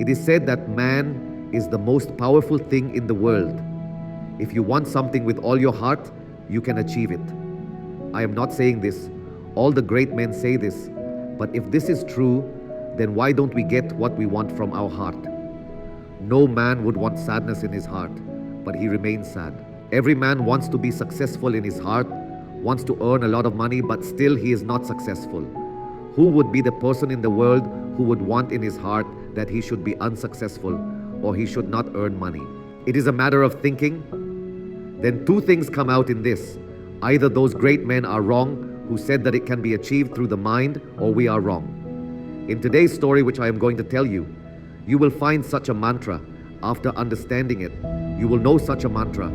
It is said that man is the most powerful thing in the world. If you want something with all your heart, you can achieve it. I am not saying this. All the great men say this. But if this is true, then why don't we get what we want from our heart? No man would want sadness in his heart, but he remains sad. Every man wants to be successful in his heart, wants to earn a lot of money, but still he is not successful. Who would be the person in the world who would want in his heart that he should be unsuccessful or he should not earn money? It is a matter of thinking. Then two things come out in this. Either those great men are wrong who said that it can be achieved through the mind, or we are wrong. In today's story, which I am going to tell you, you will find such a mantra. After understanding it, you will know such a mantra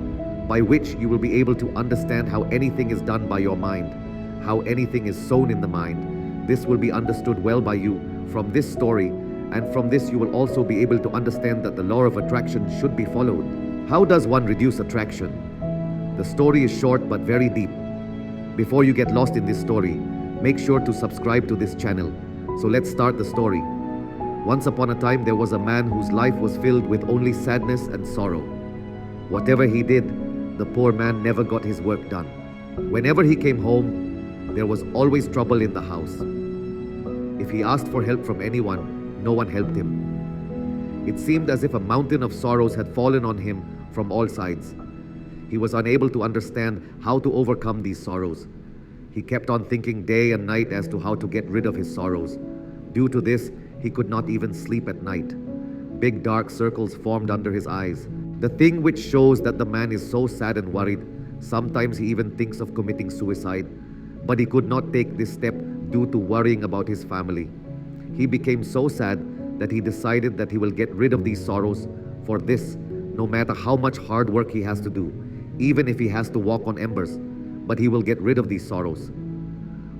by which you will be able to understand how anything is done by your mind, how anything is sown in the mind. This will be understood well by you from this story, and from this you will also be able to understand that the law of attraction should be followed. How does one reduce attraction? The story is short but very deep. Before you get lost in this story, make sure to subscribe to this channel. So let's start the story. Once upon a time, there was a man whose life was filled with only sadness and sorrow. Whatever he did, the poor man never got his work done. Whenever he came home, there was always trouble in the house. If he asked for help from anyone, no one helped him. It seemed as if a mountain of sorrows had fallen on him from all sides. He was unable to understand how to overcome these sorrows. He kept on thinking day and night as to how to get rid of his sorrows. Due to this, he could not even sleep at night. Big dark circles formed under his eyes. The thing which shows that the man is so sad and worried, sometimes he even thinks of committing suicide. But he could not take this step due to worrying about his family. He became so sad that he decided that he will get rid of these sorrows. For this, no matter how much hard work he has to do, even if he has to walk on embers, but he will get rid of these sorrows.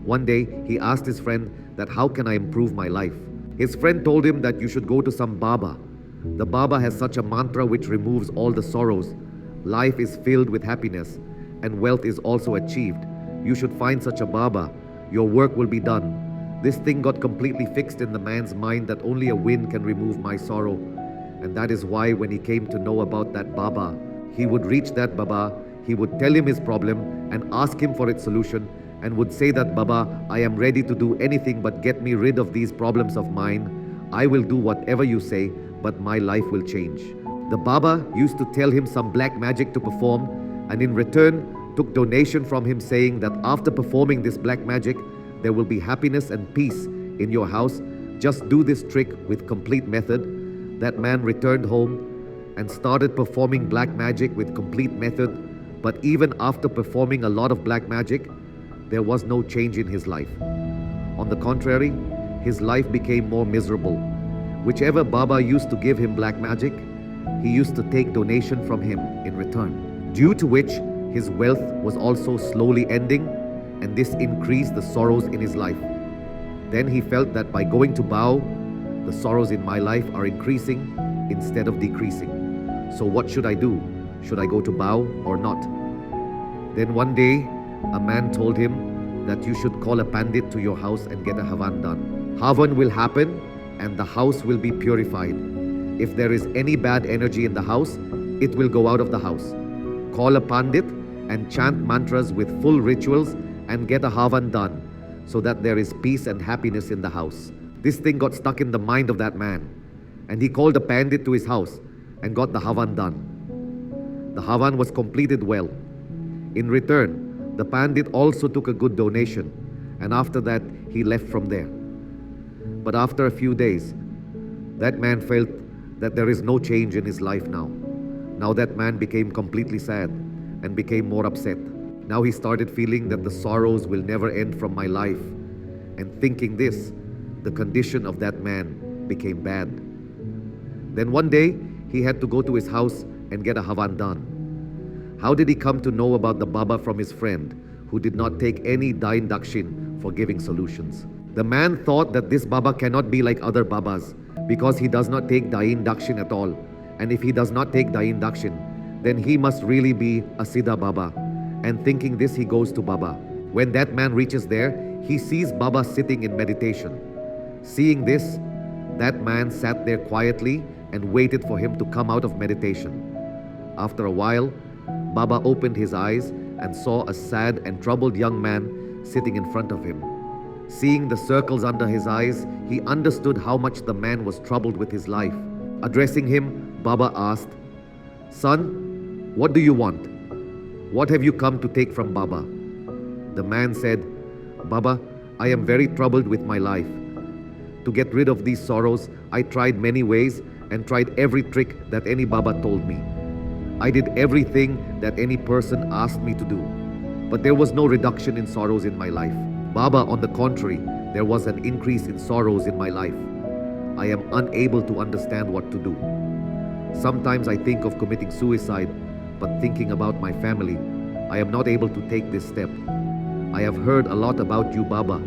One day, he asked his friend that how can I improve my life? His friend told him that you should go to some Baba. The Baba has such a mantra which removes all the sorrows. Life is filled with happiness, and wealth is also achieved. You should find such a Baba. Your work will be done. This thing got completely fixed in the man's mind that only a wind can remove my sorrow. And that is why when he came to know about that Baba, he would reach that Baba, he would tell him his problem and ask him for its solution, and would say that, Baba, I am ready to do anything but get me rid of these problems of mine. I will do whatever you say, but my life will change. The Baba used to tell him some black magic to perform, and in return took donation from him, saying that after performing this black magic, there will be happiness and peace in your house. Just do this trick with complete method. That man returned home and started performing black magic with complete method. But even after performing a lot of black magic, there was no change in his life. On the contrary, his life became more miserable. Whichever Baba used to give him black magic, he used to take donation from him in return, due to which his wealth was also slowly ending, and this increased the sorrows in his life. Then he felt that by going to Bao, the sorrows in my life are increasing instead of decreasing. So what should I do? Should I go to Bao or not? Then one day, a man told him that you should call a pandit to your house and get a Havan done. Havan will happen and the house will be purified. If there is any bad energy in the house, it will go out of the house. Call a pandit and chant mantras with full rituals and get a Havan done so that there is peace and happiness in the house. This thing got stuck in the mind of that man, and he called a pandit to his house and got the Havan done. The Havan was completed well. In return, the pandit also took a good donation, and after that, he left from there. But after a few days, that man felt that there is no change in his life now. Now that man became completely sad and became more upset. Now he started feeling that the sorrows will never end from my life. And thinking this, the condition of that man became bad. Then one day, he had to go to his house and get a Havan done. How did he come to know about the Baba from his friend, who did not take any dain dakshin for giving solutions? The man thought that this Baba cannot be like other Babas because he does not take dain dakshin at all. And if he does not take dain dakshin, then he must really be a Siddha Baba. And thinking this, he goes to Baba. When that man reaches there, he sees Baba sitting in meditation. Seeing this, That man sat there quietly and waited for him to come out of meditation. After a while, Baba opened his eyes and saw a sad and troubled young man sitting in front of him. Seeing the circles under his eyes, he understood how much the man was troubled with his life. Addressing him, Baba asked, "Son, what do you want? What have you come to take from Baba?" The man said, "Baba, I am very troubled with my life. To get rid of these sorrows, I tried many ways and tried every trick that any Baba told me. I did everything that any person asked me to do, but there was no reduction in sorrows in my life. Baba, on the contrary, there was an increase in sorrows in my life. I am unable to understand what to do. Sometimes I think of committing suicide, but thinking about my family, I am not able to take this step. I have heard a lot about you, Baba,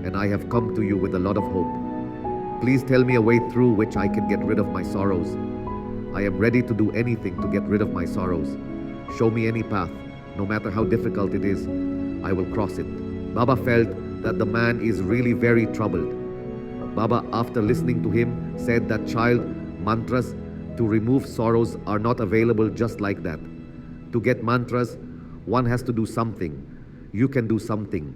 and I have come to you with a lot of hope. Please tell me a way through which I can get rid of my sorrows. I am ready to do anything to get rid of my sorrows. Show me any path, no matter how difficult it is, I will cross it." Baba felt that the man is really very troubled. Baba, after listening to him, said that child, mantras to remove sorrows are not available just like that. To get mantras, one has to do something. You can do something.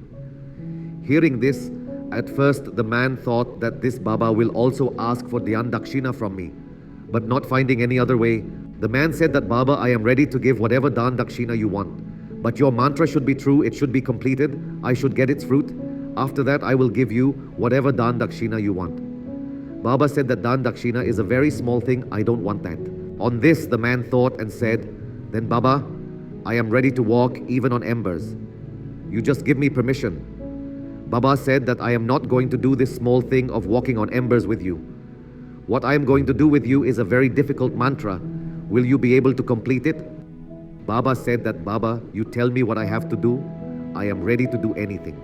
Hearing this, at first the man thought that this Baba will also ask for dhyan dakshina from me, but not finding any other way, the man said that, "Baba, I am ready to give whatever dhyan dakshina you want. But your mantra should be true, it should be completed, I should get its fruit. After that, I will give you whatever dhyan dakshina you want." Baba said that dhyan dakshina is a very small thing, I don't want that. On this, the man thought and said, "Then Baba, I am ready to walk even on embers. You just give me permission." Baba said that, "I am not going to do this small thing of walking on embers with you. What I am going to do with you is a very difficult mantra. Will you be able to complete it?" Baba said that, "Baba, you tell me what I have to do. I am ready to do anything."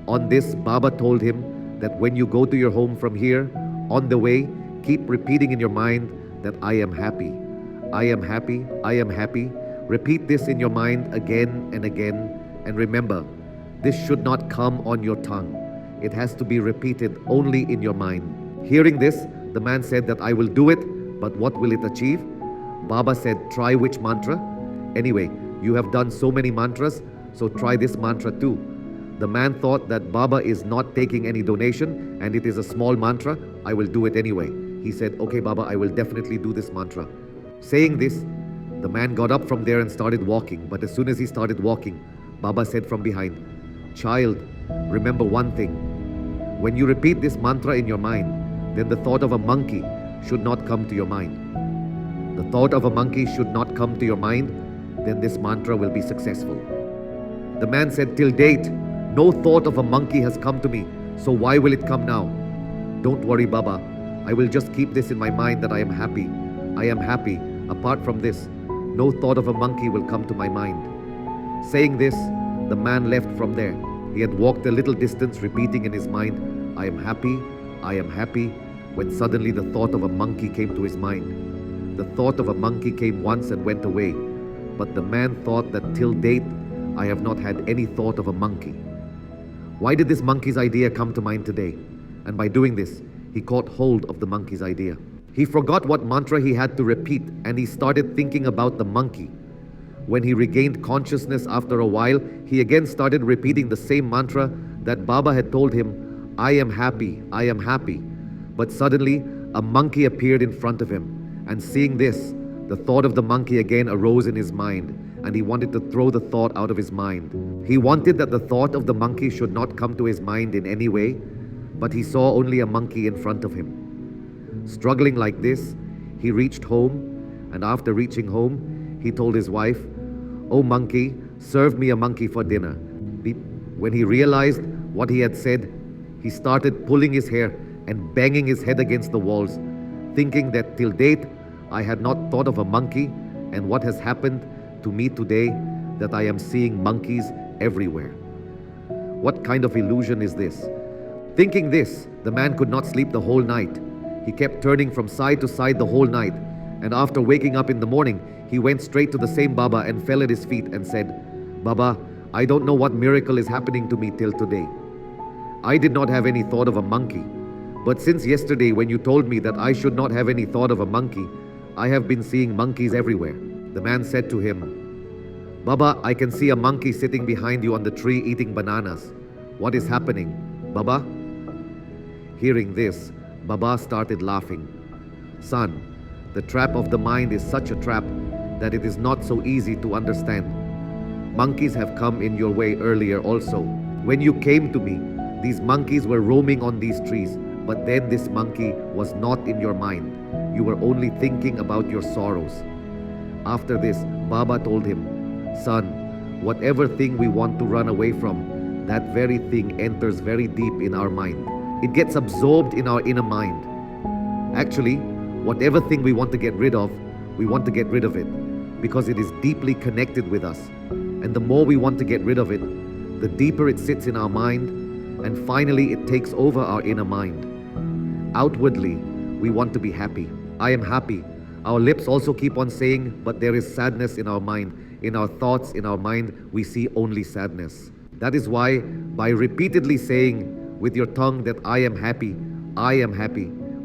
On this, Baba told him that when you go to your home from here, on the way, keep repeating in your mind that I am happy. I am happy, I am happy. Repeat this in your mind again and again. And remember, this should not come on your tongue. It has to be repeated only in your mind. Hearing this, the man said that, "I will do it, but what will it achieve?" Baba said, "Try which mantra? Anyway, you have done so many mantras, so try this mantra too." The man thought that Baba is not taking any donation and it is a small mantra. "I will do it anyway." He said, "Okay, Baba, I will definitely do this mantra." Saying this, the man got up from there and started walking. But as soon as he started walking, Baba said from behind, "Child, remember one thing. When you repeat this mantra in your mind, then the thought of a monkey should not come to your mind. The thought of a monkey should not come to your mind, then this mantra will be successful." The man said, "Till date, no thought of a monkey has come to me, so why will it come now?" "Don't worry, Baba. I will just keep this in my mind that I am happy. I am happy. Apart from this, no thought of a monkey will come to my mind." Saying this, the man left from there. He had walked a little distance, repeating in his mind, "I am happy, I am happy," when suddenly the thought of a monkey came to his mind. The thought of a monkey came once and went away, but the man thought that till date, I have not had any thought of a monkey. Why did this monkey's idea come to mind today? And by doing this, he caught hold of the monkey's idea. He forgot what mantra he had to repeat and he started thinking about the monkey. When he regained consciousness after a while, he again started repeating the same mantra that Baba had told him, "I am happy, I am happy." But suddenly, a monkey appeared in front of him. And seeing this, the thought of the monkey again arose in his mind, and he wanted to throw the thought out of his mind. He wanted that the thought of the monkey should not come to his mind in any way, but he saw only a monkey in front of him. Struggling like this, he reached home, and after reaching home, he told his wife, "Oh monkey, serve me a monkey for dinner." When he realized what he had said, he started pulling his hair and banging his head against the walls, thinking that till date I had not thought of a monkey, and what has happened to me today, that I am seeing monkeys everywhere. What kind of illusion is this? Thinking this, the man could not sleep the whole night. He kept turning from side to side the whole night, and after waking up in the morning, he went straight to the same Baba and fell at his feet and said, "Baba, I don't know what miracle is happening to me till today. I did not have any thought of a monkey, But since yesterday when you told me that I should not have any thought of a monkey, I have been seeing monkeys everywhere." The man said to him, "Baba, I can see a monkey sitting behind you on the tree eating bananas. What is happening, Baba?" Hearing this, Baba started laughing. "Son, the trap of the mind is such a trap that it is not so easy to understand. Monkeys have come in your way earlier also. When you came to me, these monkeys were roaming on these trees, but then this monkey was not in your mind. You were only thinking about your sorrows." After this, Baba told him, "Son, whatever thing we want to run away from, that very thing enters very deep in our mind. It gets absorbed in our inner mind. Actually, whatever thing we want to get rid of, we want to get rid of it because it is deeply connected with us. And the more we want to get rid of it, the deeper it sits in our mind, and finally it takes over our inner mind. Outwardly, we want to be happy. I am happy. Our lips also keep on saying, but there is sadness in our mind. In our thoughts, in our mind, we see only sadness. That is why, by repeatedly saying with your tongue that I am happy,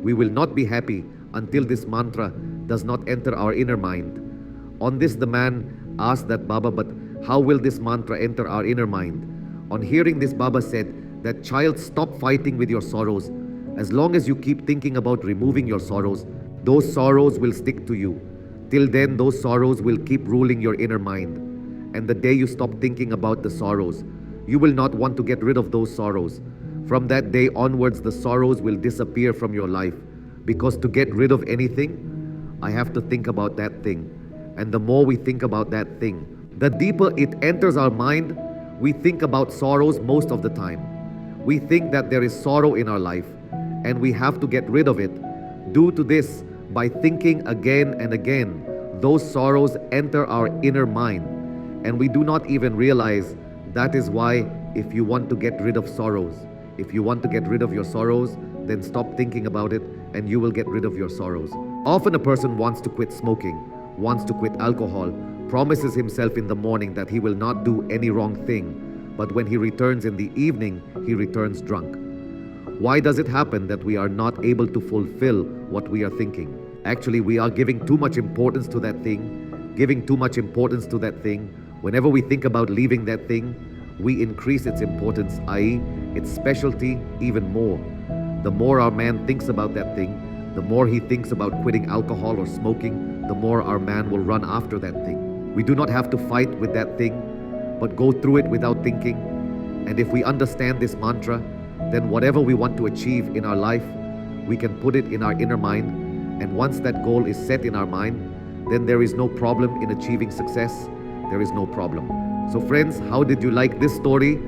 we will not be happy until this mantra does not enter our inner mind." On this, the man asked that Baba, "But how will this mantra enter our inner mind?" On hearing this, Baba said that, "Child, stop fighting with your sorrows. As long as you keep thinking about removing your sorrows, those sorrows will stick to you. Till then, those sorrows will keep ruling your inner mind. And the day you stop thinking about the sorrows, you will not want to get rid of those sorrows. From that day onwards, the sorrows will disappear from your life. Because to get rid of anything, I have to think about that thing. And the more we think about that thing, the deeper it enters our mind. We think about sorrows most of the time. We think that there is sorrow in our life, and we have to get rid of it. Due to this, by thinking again and again, those sorrows enter our inner mind, and we do not even realize. That is why, if you want to get rid of sorrows, if you want to get rid of your sorrows, then stop thinking about it and you will get rid of your sorrows. Often a person wants to quit smoking, wants to quit alcohol, promises himself in the morning that he will not do any wrong thing, but when he returns in the evening, he returns drunk. Why does it happen that we are not able to fulfill what we are thinking? Actually, we are giving too much importance to that thing, Whenever we think about leaving that thing, we increase its importance, i.e., its specialty even more. The more our man thinks about that thing, the more he thinks about quitting alcohol or smoking, the more our man will run after that thing. We do not have to fight with that thing, but go through it without thinking. And if we understand this mantra, then whatever we want to achieve in our life, we can put it in our inner mind. And once that goal is set in our mind, then there is no problem in achieving success. There is no problem. So friends, how did you like this story?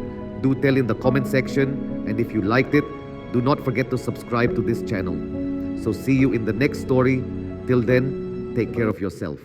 Do tell in the comment section. And if you liked it, do not forget to subscribe to this channel. So see you in the next story. Till then, take care of yourself.